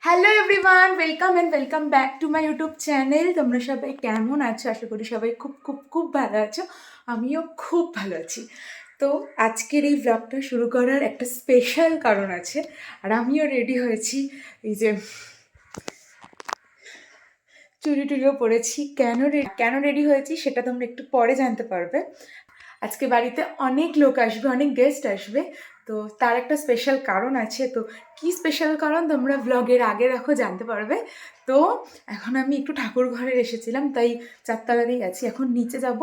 Hello everyone, welcome back to my YouTube channel. তোমরা সবাই কেমন আছো? আশা করি সবাই খুব খুব খুব ভালো আছো। আমিও খুব ভালো আছি। তো আজকের এই ব্লগটা শুরু করার একটা স্পেশাল কারণ আছে, আর আমিও রেডি হয়েছি। এই যে চুড়ি টুড়িও পরেছি। কেন রেডি হয়েছি সেটা তোমরা একটু পরে জানতে পারবে। আজকে বাড়িতে অনেক লোক আসবে, অনেক গেস্ট আসবে, তো তার একটা স্পেশাল কারণ আছে। তো কি স্পেশাল কারণ তোমরা ব্লগের আগে দেখো, জানতে পারবে। তো এখন আমি একটু ঠাকুর ঘরে এসেছিলাম, তাই চারতলাতেই আছি। এখন নিচে যাব,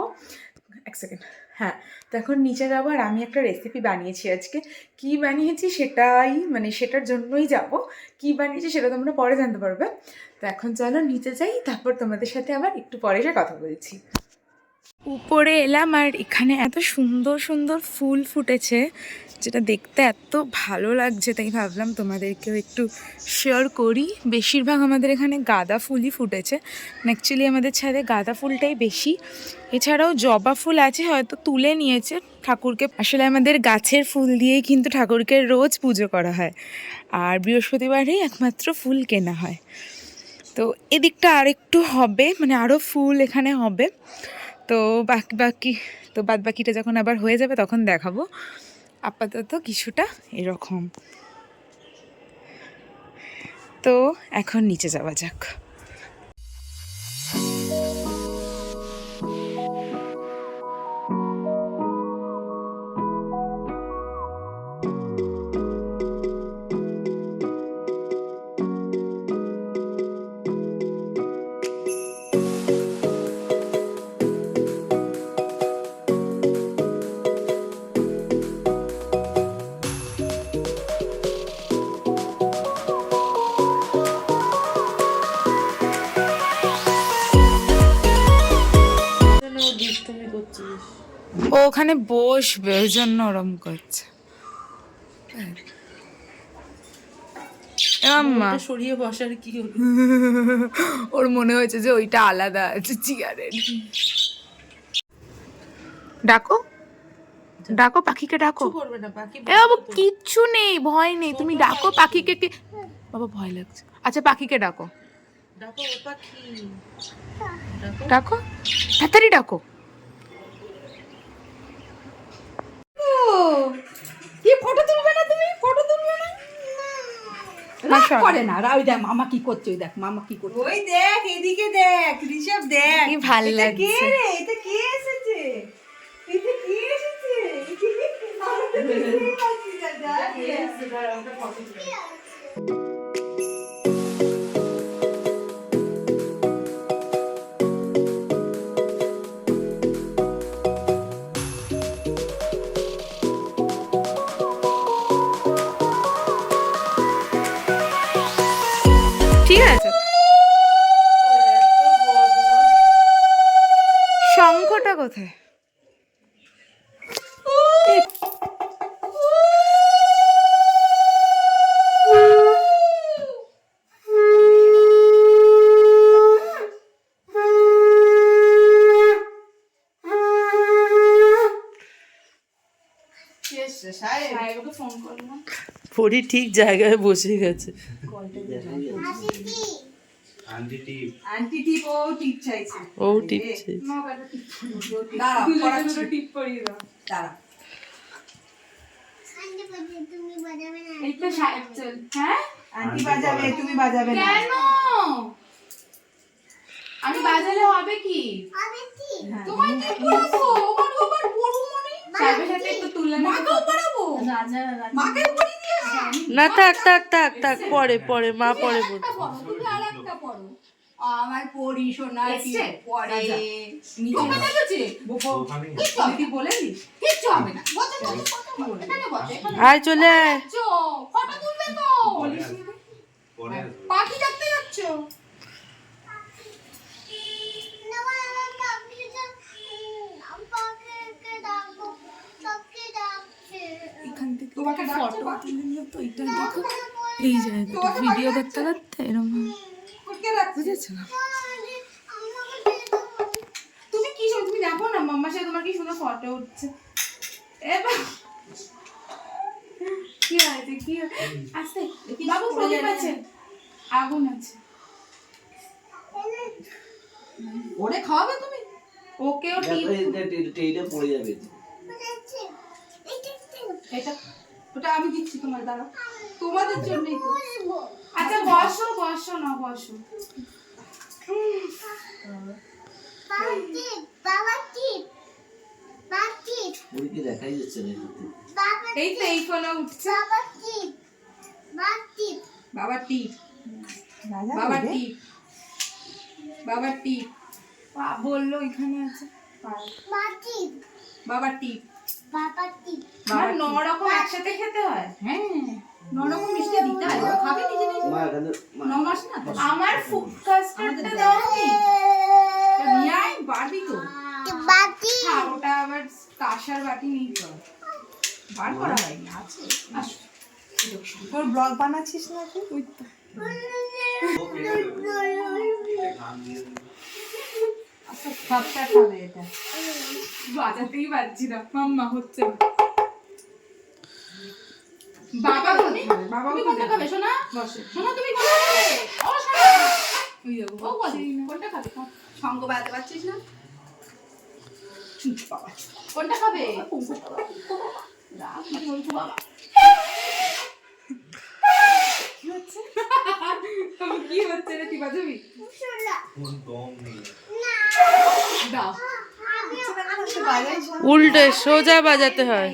এক সেকেন্ড। হ্যাঁ, তো এখন নিচে যাবো, আর আমি একটা রেসিপি বানিয়েছি আজকে। কি বানিয়েছি সেটার জন্যই যাব। কি বানিয়েছি সেটা তোমরা পরে জানতে পারবে। তো এখন চলো নিচে যাই, তারপর তোমাদের সাথে আবার একটু পরে এসে কথা বলছি। উপরে এলাম, আর এখানে এত সুন্দর সুন্দর ফুল ফুটেছে, যেটা দেখতে এত ভালো লাগছে, তাই ভাবলাম তোমাদেরকেও একটু শেয়ার করি। বেশিরভাগ আমাদের এখানে গাঁদা ফুলই ফুটেছে। অ্যাকচুয়ালি আমাদের ছাদে গাঁদা ফুলটাই বেশি। এছাড়াও জবা ফুল আছে, হয়তো তুলে নিয়েছে ঠাকুরকে। আসলে আমাদের গাছের ফুল দিয়েই কিন্তু ঠাকুরকে রোজ পুজো করা হয়, আর বৃহস্পতিবারেই একমাত্র ফুল কেনা হয়। তো এদিকটা আরেকটু হবে, আরও ফুল এখানে হবে। তো বাদ বাকিটা যখন আবার হয়ে যাবে তখন দেখাবো। আপাতত কিছুটা এরকম। তো এখন নিচে যাওয়া যাক। ও ওখানে বসবে, ওই জন্য ওরম করছে। সরিয়ে বসার কি হলো? ওর মনে হয়েছে যে ওইটা আলাদা আছে চেয়ারের। ডাকো ডাকো পাখিকে, ডাকো। করবে না বাকি এ বাবা, কিচ্ছু নেই, ভয় নেই, তুমি ডাকো পাখিকে। বাবা ভয় লাগছে। আচ্ছা পাখিকে ডাকো, ডাকো ও পাখি, ডাকো তাড়াতাড়ি ডাকো। কি ফটো তুলবে না? তুমি ফটো তুলবে না? রাগ করে না। ওই দেখ মামা কি করছে, ওই দেখ মামা কি করছে, ওই দেখ এদিকে দেখ, ঋষভ দেখ কি ভাল এটা কে লাগছে। রে? এটা কে এসেছে? এটা কে এসেছে? ঠিক আছে, শঙ্খটা কোথায়? পরি ঠিক জায়গায় বসে গেছে। ও টিপছে। আন্টি বাজাবে, তুমি বাজাবে না কেন? আমি বাজালে হবে কি? তোমায় কি পড়াবো? আমার পড়বো মানে সাহেবের সাথে একটু তুলনা মাকেও পড়াবো। মাকেও পড়ি দিয়ে না থাক থাক থাক থাক, পরে পরে মা পরে পড়বে। তুমি আরেকটা পড়ো। আমার পড়ি সোনা কি পড়ে নিচে দেখেছি কি বলেছিস? কিচ্ছু হবে না, বসে বসে এখানে বসে, আয় চলে আয়। ফটো তুলবে তো পাখি দেখতে যাচ্ছ? এখান থেকে তোমাকে ফটো তুলে তো এটা দেখো, এই জায়গাটা ভিডিও করতে করতে এরকম বুঝেছো? তুমি কি তুমি দেখো না মাম্মার সাথে তোমার কি সুন্দর ফটো উঠছে। এবার কি হয়েছে, কি আস্তে বাবু প্রদীপ আছে। আগুন আছে। ওরে খাওয়াবে তুমি? ওকেও টিপ এইটা পড়ে যাবে। এটা ওটা আমি দিচ্ছি তোমার, দাঁড়াও, তোমাদের জন্যই তো। আচ্ছা বসো বসো না বসো। মুড়িকে দেখাই যাচ্ছে না। এই তো এই ফোনে উঠছে। বাবা টিপ, বাবা টিপ, বাবা টিপ, বললো এখানে আছে। বাবা টিপ। আমার 9 রকম একসাথে খেতে হয়। হ্যাঁ, 9 রকম মিষ্টি দিতে হয়, খাবে নিজে নিজে। মা এখানে 9 মাস না তো। আমার ফুড কাস্টার্ডটা দাও নি। নিয়ে আয়, বাড়বি তো। হ্যাঁ ওটা আবার কাঁসার বাটি নেই তো। বার করা হয়নি, আছে। আসো। তোর ব্লগ বানাচ্ছিস না তুই? ওই তো। আচ্ছা, সবটা খাবে এটা। বাজাতেই পারছি না, মাম্মা হচ্ছে না। বাবা তুমি কোনটা খাবে সোনা? সোনা তুমি কোনটা খাবে? ও সোনা, ওই দেখো ও বল, কোনটা খাবে? সঙ্গ বাজাতে পারছিস না? বাবা, কোনটা খাবে? রাগ মানে বলছো বাবা। কি হচ্ছে? কি হচ্ছে রে তিবা তুমি? দাও। উল্টে সোজা বাজাতে হয়।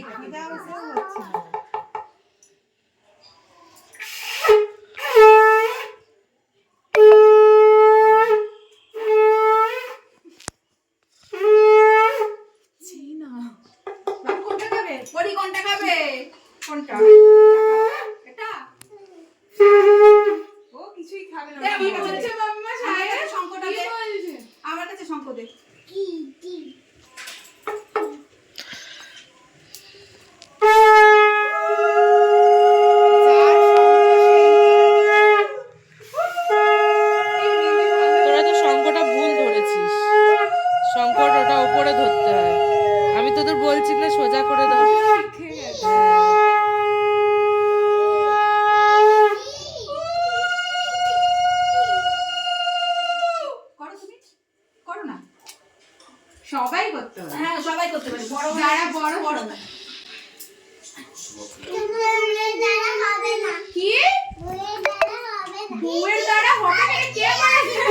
বাবু কোনটা খাবে? পরি কোনটা খাবে? কোনটা? এটা? ও কিছুই খাবে না। দে, আমার কি কাছে বলছে মাম্মা? আমার কাছে শঙ্কটা দে। কি বলছে? আমার কাছে শঙ্ক দে। তোরা তো শঙ্কটা ভুল ধরেছিস, শঙ্কর ওটা উপরে ধরতে হয়। আমি তোদের বলছি না সোজা করে ধর। করো তুমি, করো না। সবাই করতে হবে। হ্যাঁ, সবাই করতে পারে, বড় যারা বড় বড়। কি? বউয়ের দ্বারা হবে না, কে বলেছে?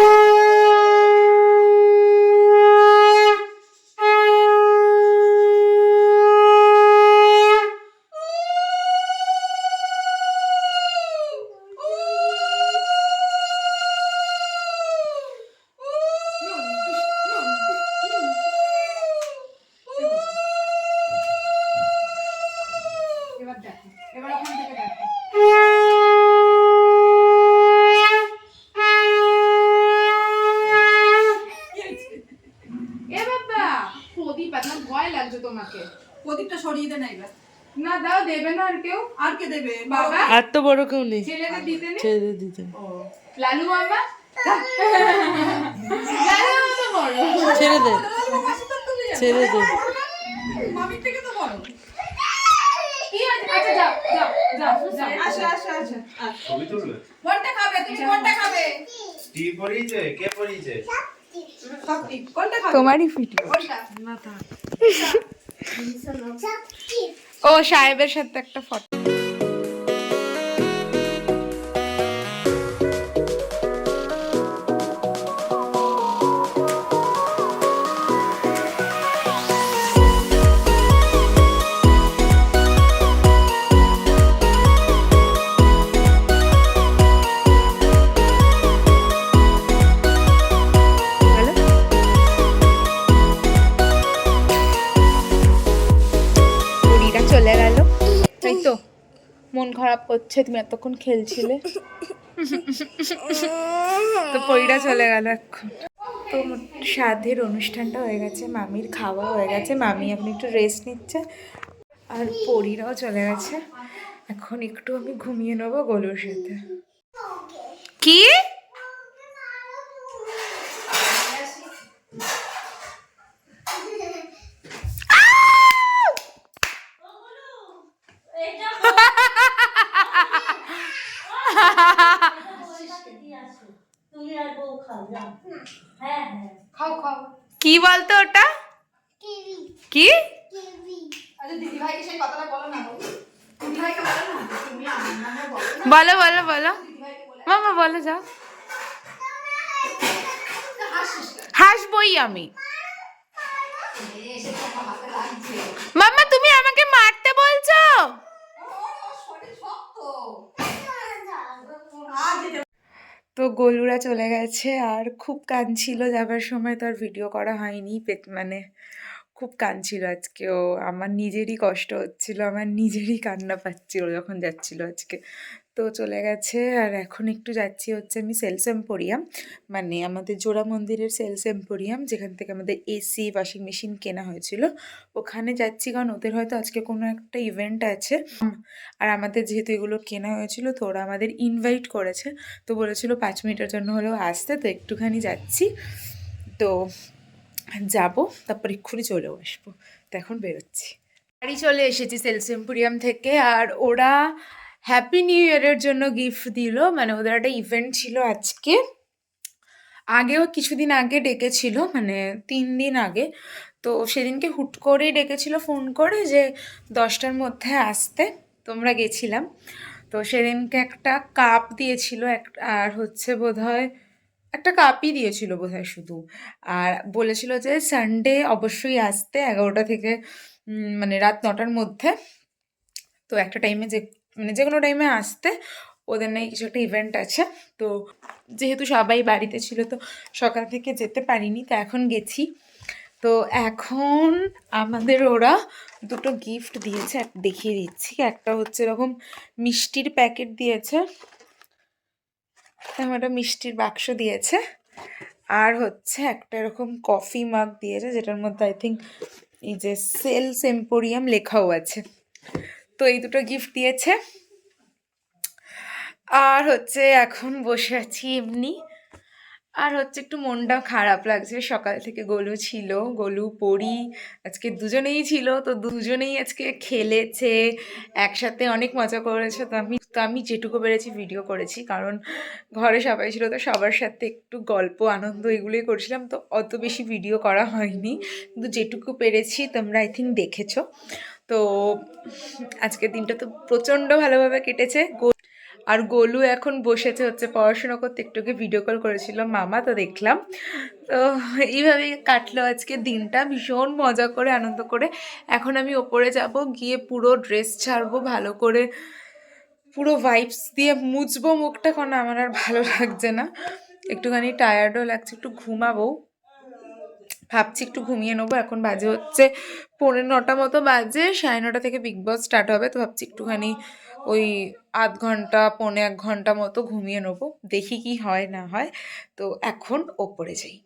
এবার দেখো, এবার ওখান থেকে দেখো। এ বাবা, প্রদীপ আপনার ভয় লাগছে তোমাকে। প্রদীপটা সরিয়ে দে না এবার। না দাও, দেবে না আর কেউ? আর কে দেবে? বাবা? আর তো বড় কেউ নেই, ছেলেদের দিতে নেই? ছেড়ে দিতে। লালু মামা? লালু মামা তো বড়। ছেড়ে দে, মাসি তো তুলে যাবে। ছেড়ে দে। মামির থেকে তো বড়। কি হয়েছে? আচ্ছা যাও যাও যাও যাও। আসো আসো আসো। ছবি তুলবে? কোনটা খাবে তুমি? কোনটা খাবে? টি পরিয়েছে? কে পরিয়েছে? সবটি। কোনটা খাবে? তোমারই ভিডিও। কোনটা? ও সাহেবের সাথে একটা ফটো। চলে গেল, তাই তো? মন খারাপ করছে, তুমি এতক্ষণ খেলছিলে। তো পরিটা চলে গেল এখন। তো সাধের অনুষ্ঠানটা হয়ে গেছে, মামির খাওয়া হয়ে গেছে, মামি এখন একটু রেস্ট নিচ্ছে, আর পরিরাও চলে গেছে। এখন একটু আমি ঘুমিয়ে নেবো গোলুর সাথে। কি? খাও খাও। কি বলতো ওটা? কি? আরে দিদি ভাইকে সেই কথাটা বলো না, দিদি ভাইকে বলো না, তুমি আমার নামে বলো না, বলো বলো বলো, দিদি ভাইকে বলে মামা বলো, যাও। হাসিস কেন? হাসবই আমি। এসে তো আমার হাতে লাগছে। মাম্মা তুমি আমাকে মারতে বলছো? শরীর শক্ত। তো গোলুরা চলে গেছে আর খুব কাঁদছিল যাবার সময়, তো আর ভিডিও করা হয়নি। মানে খুব কাঁদছিল আজকেও, আমার নিজেরই কষ্ট হচ্ছিল, আমার নিজেরই কান্না পাচ্ছিল যখন যাচ্ছিল আজকে। তো চলে গেছে আর এখন একটু যাচ্ছি হচ্ছে আমি সেলস এম্পোরিয়াম, মানে আমাদের জোড়া মন্দিরের সেলস এম্পোরিয়াম, যেখান থেকে আমাদের এসি ওয়াশিং মেশিন কেনা হয়েছিল, ওখানে যাচ্ছি কারণ ওদের হয়তো আজকে কোনো একটা ইভেন্ট আছে। আর আমাদের যেহেতু এগুলো কেনা হয়েছিল তো ওরা আমাদের ইনভাইট করেছে, তো বলেছিল 5 মিনিটের জন্য হলেও আসতে, তো একটুখানি যাচ্ছি। তো যাব, তারপর এক্ষুনি চলেও আসবো। তো এখন বেরোচ্ছি, বাড়ি চলে এসেছি সেলস এম্পোরিয়াম থেকে। আর ওরা হ্যাপি নিউ ইয়ারের জন্য গিফট দিল, মানে ওদের একটা ইভেন্ট ছিল আজকে, আগেও কিছুদিন আগে ডেকেছিল, মানে 3 দিন আগে। তো সেদিনকে হুট করেই ডেকেছিল ফোন করে যে 10টার মধ্যে আসতে, তোমরা গেছিলাম। তো সেদিনকে একটা কাপ দিয়েছিল, আর হচ্ছে বোধহয় একটা কাপই দিয়েছিল বোধহয় শুধু। আর বলেছিল যে সানডে অবশ্যই আসতে 11টা থেকে মানে রাত 9টার মধ্যে। তো একটা টাইমে মানে যে কোনো টাইমে আসতে, ওদের নাকি কিছু একটা ইভেন্ট আছে। তো যেহেতু সবাই বাড়িতে ছিল তো সকাল থেকে যেতে পারিনি, তো এখন গেছি। তো এখন আমাদের ওরা দুটো গিফট দিয়েছে, দেখিয়ে দিচ্ছি। একটা হচ্ছে এরকম মিষ্টির প্যাকেট দিয়েছে, তেমন একটা মিষ্টির বাক্স দিয়েছে। আর হচ্ছে একটা এরকম কফি মাগ দিয়েছে, যেটার মধ্যে আই থিঙ্ক এই যে সেলস এম্পোরিয়াম লেখাও আছে। তো এই দুটো গিফট দিয়েছে। আর হচ্ছে এখন বসে আছি এমনি। আর হচ্ছে একটু মনটা খারাপ লাগছে, সকাল থেকে গোলু ছিল, গোলু পড়ি আজকে দুজনেই ছিল, তো দুজনেই আজকে খেলেছে একসাথে, অনেক মজা করেছে। তো আমি যেটুকু পেরেছি ভিডিও করেছি, কারণ ঘরে সবাই ছিল, তো সবার সাথে একটু গল্প আনন্দ এগুলোই করছিলাম, তো অত বেশি ভিডিও করা হয়নি, কিন্তু যেটুকু পেরেছি তোমরা আই থিঙ্ক দেখেছো। তো আজকের দিনটা তো প্রচণ্ড ভালোভাবে কেটেছে। আর গোলু এখন বসেছে হচ্ছে পড়াশোনা করতে, একটুকে ভিডিও কল করেছিল মামা, তো দেখলাম। তো এইভাবেই কাটলো আজকে দিনটা, ভীষণ মজা করে আনন্দ করে। এখন আমি ওপরে যাব, গিয়ে পুরো ড্রেস ছাড়বো ভালো করে, পুরো ভাইবস দিয়ে মুছবো মুখটা, কারণ আমার আর ভালো লাগছে না, একটুখানি টায়ার্ডও লাগছে, একটু ঘুমাবো ভাবছি, একটু ঘুমিয়ে নেবো। এখন বাজে হচ্ছে 9:45 মতো বাজে, 9:30 থেকে বিগ বস স্টার্ট হবে, তো ভাবছি একটুখানি ওই আধ ঘন্টা 1.25 ঘন্টা মতো ঘুমিয়ে নেবো, দেখি কি হয় না হয়। তো এখন ওপরে যাই।